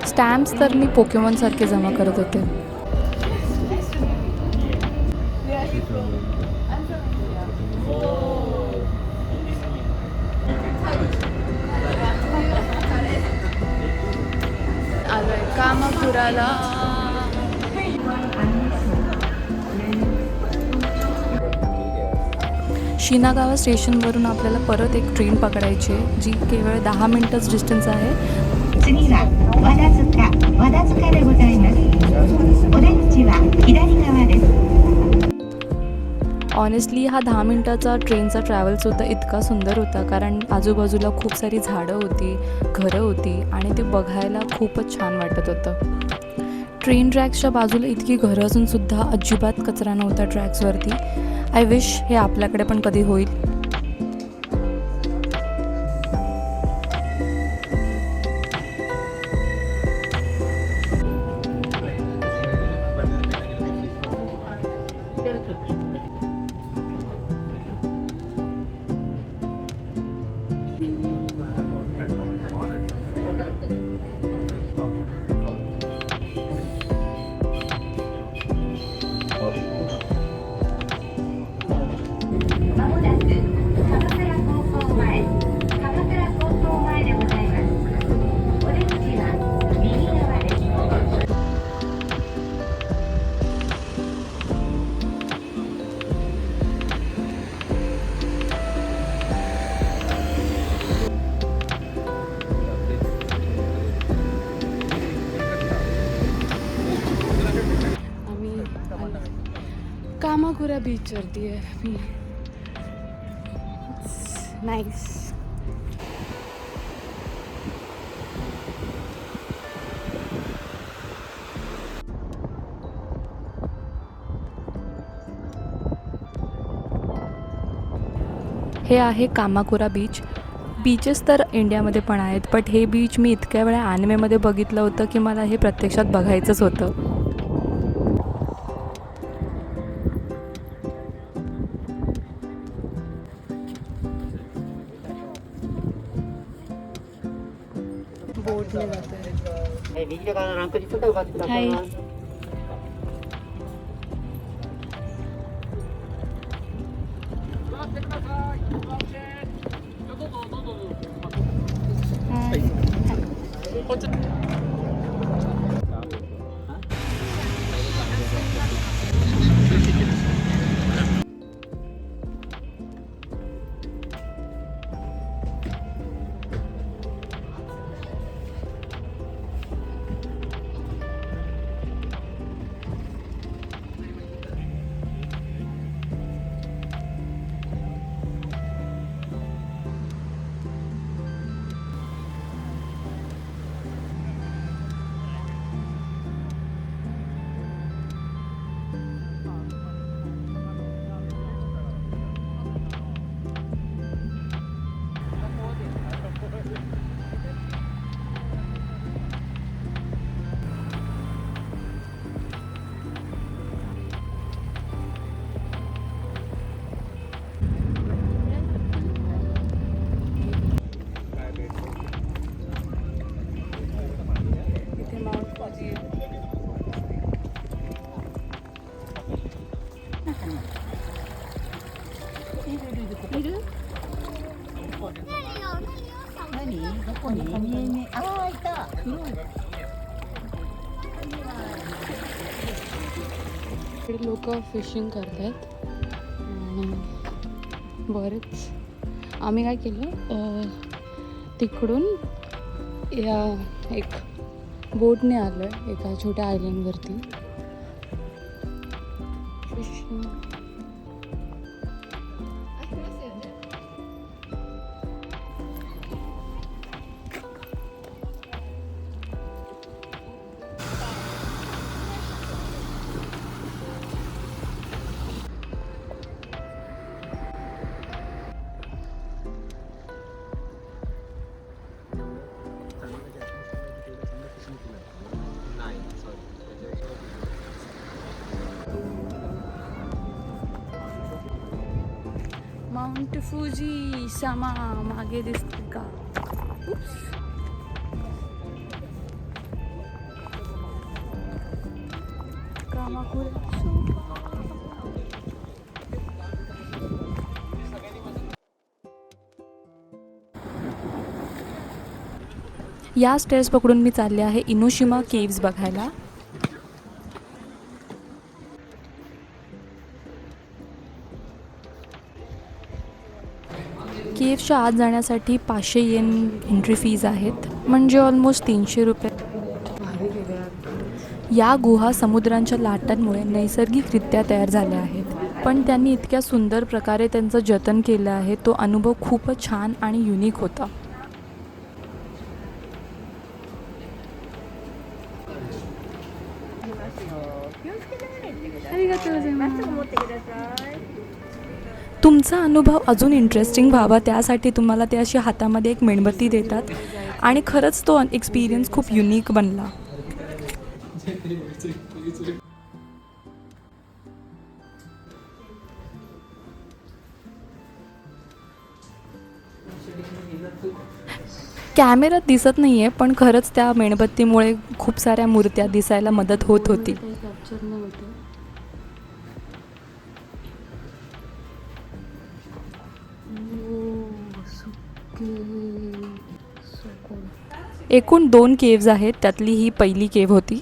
Stamps तर मी पोकेमॉनसारखे जमा करत होते. आलोय कामापुराला. शिनागावा स्टेशनवरून आपल्याला परत एक ट्रेन पकडायची आहे, जी केवळ 10 मिनिटच डिस्टन्स आहे. 次は和田塚でございます。お出口は左側です。ऑनेस्टली हा 10 मिनटाचा ट्रेनचा ट्रॅव्हलसुद्धा इतका सुंदर होता, कारण आजूबाजूला खूप सारी झाडं होती, घरं होती आणि ते बघायला खूपच छान वाटत होतं. ट्रेन ट्रॅक्सच्या बाजूला इतकी घरं असूनसुद्धा अजिबात कचरा नव्हता ट्रॅक्सवरती. आय विश हे आपल्याकडे पण कधी होईल. कामाकुरा बीचवरती आहे मी. नाईस. हे आहे कामाकुरा बीच. बीचेस तर इंडियामध्ये पण आहेत, बट हे बीच मी इतक्या वेळा ॲनिमेमध्ये बघितलं होतं की मला हे प्रत्यक्षात बघायचंच होतं. बोटने जातोय. हाय. इकडे लोक फिशिंग करतात आणि बरेच आम्ही काय केलं, तिकडून या एक बोटने आलो आहे एका छोट्या आयलंडवरती. फिशिंग माउंट फुजी सामा मागे दिसते का? या स्टेअर्स पकडून मी चालले आहे इनोशिमा केव्ज बघायला. केव्सच्या आत जाण्यासाठी 500 येन एंट्री फीज आहेत, म्हणजे ऑलमोस्ट 300 रुपये. या गुहा समुद्रांच्या लाटांमुळे नैसर्गिकरित्या तयार झाल्या आहेत, पण त्यांनी इतक्या सुंदर प्रकारे त्यांचं जतन केलं आहे. तो अनुभव खूपच छान आणि युनिक होता. तुमचा अनुभव अजून इंटरेस्टिंग व्हावा त्यासाठी तुम्हाला ते अशी हातामध्ये एक मेणबत्ती देतात आणि खरंच तो एक्सपिरियन्स खूप युनिक बनला. कॅमेऱ्यात दिसत नाही आहे, पण खरंच त्या मेणबत्तीमुळे खूप साऱ्या मूर्त्या दिसायला मदत होत होती. एकूण 2 केव्ज आहेत, त्यातली ही पहिली केव्ह होती.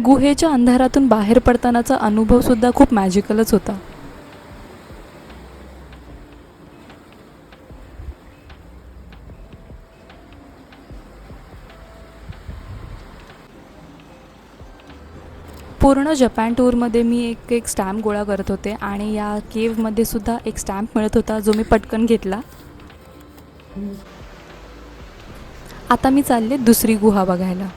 गुहेच्या अंधारातून बाहेर पडतानाचा अनुभव सुद्धा खूप मॅजिकलच होता. पूर्ण जपान टूरमध्ये मी एक स्टॅम्प गोळा करत होते आणि या केव्हमध्ये सुद्धा एक स्टॅम्प मिळत होता, जो मी पटकन घेतला. आता मी चालले दुसरी गुहा बघायला.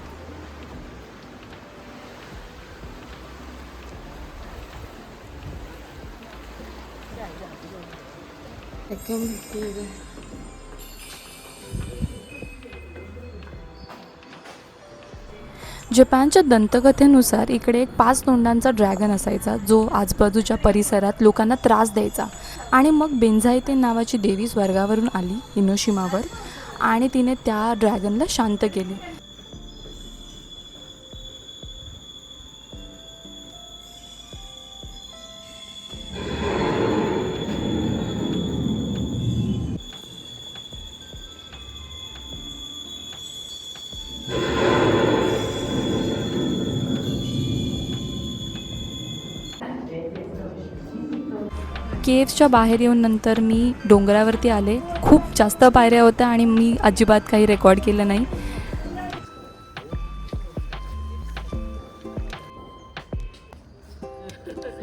जपानच्या दंतकथेनुसार इकडे एक 5 तोंडांचा ड्रॅगन असायचा, जो आजूबाजूच्या परिसरात लोकांना त्रास द्यायचा. आणि मग बेन्झाईते नावाची देवी स्वर्गावरून आली इनोशिमावर आणि तिने त्या ड्रॅगनला शांत केले. केव्सच्या बाहेर येऊन नंतर मी डोंगरावरती आले. खूप जास्त पायऱ्या होत्या आणि मी अजिबात काही रेकॉर्ड केलं नाही.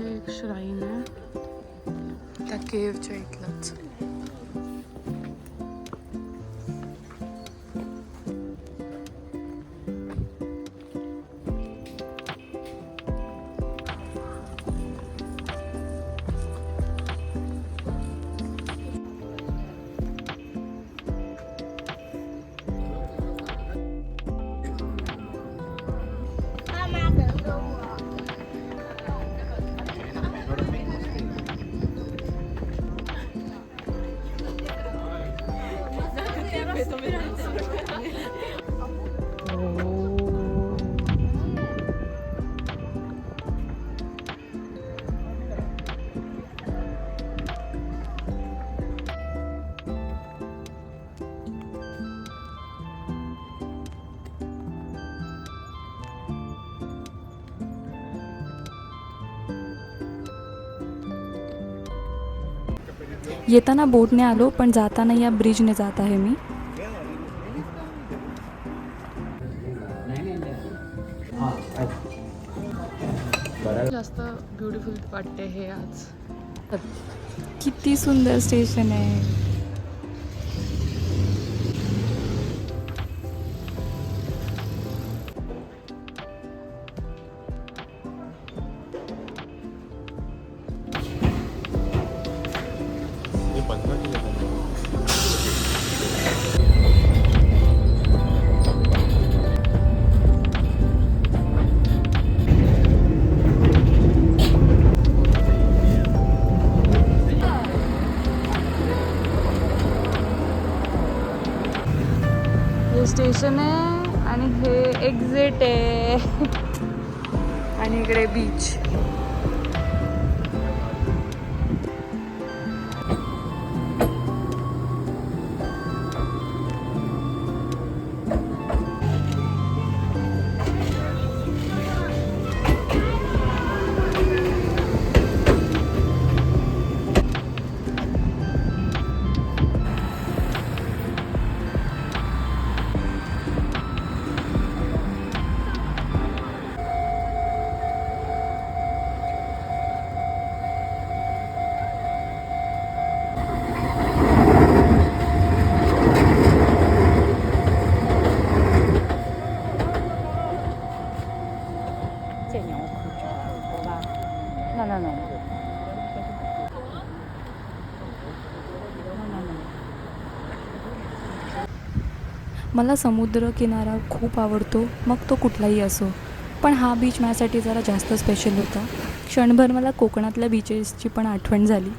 एक श्राइन आहे त्या केव्हच्या इथलंच. येताना बोटने आलो, पण जाताना या ब्रिजने जात आहे मी. जास्त ब्युटिफुल वाटते हे आज. किती सुंदर स्टेशन आहे. स्टेशन आहे आणि हे एक्झिट आहे आणि इकडे बीच. मला समुद्र किनारा खूप आवडतो, मग तो कुठलाही असो. पण हा बीच माझ्यासाठी जरा जास्त स्पेशल होता. क्षणभर मला कोकणातल्या बीचेसची पण आठवण झाली.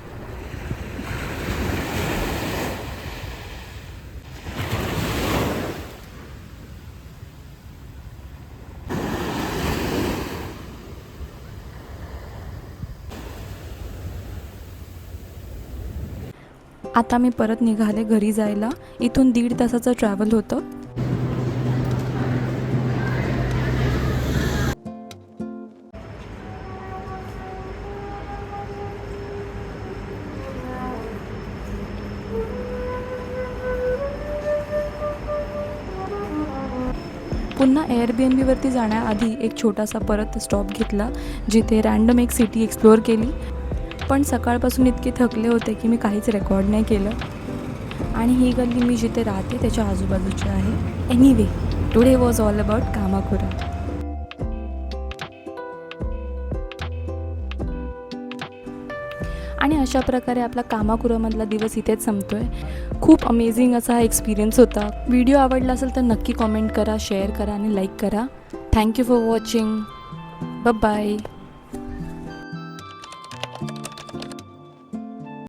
आता मी परत निघाले घरी जायला. इथून 1.5 तासाचं ट्रॅव्हल होतं. पुन्हा Airbnb-वरती जाण्याआधी एक छोटासा परत स्टॉप घेतला, जिथे रँडम एक सिटी एक्सप्लोअर केली. पण सकाळपासून इतके थकले होते की मी काहीच रेकॉर्ड नाही केलं. आणि ही गल्ली मी जिथे राहते त्याच्या आजूबाजूची आहे. Anyway, today was all about Kamakura. आणि अशा प्रकारे आपला कामाकुरामधला दिवस इथेच संपतोय. खूप अमेझिंग असा हा एक्सपिरियन्स होता. व्हिडिओ आवडला असेल तर नक्की कॉमेंट करा, शेअर करा आणि लाईक करा. Thank you for watching. बाय.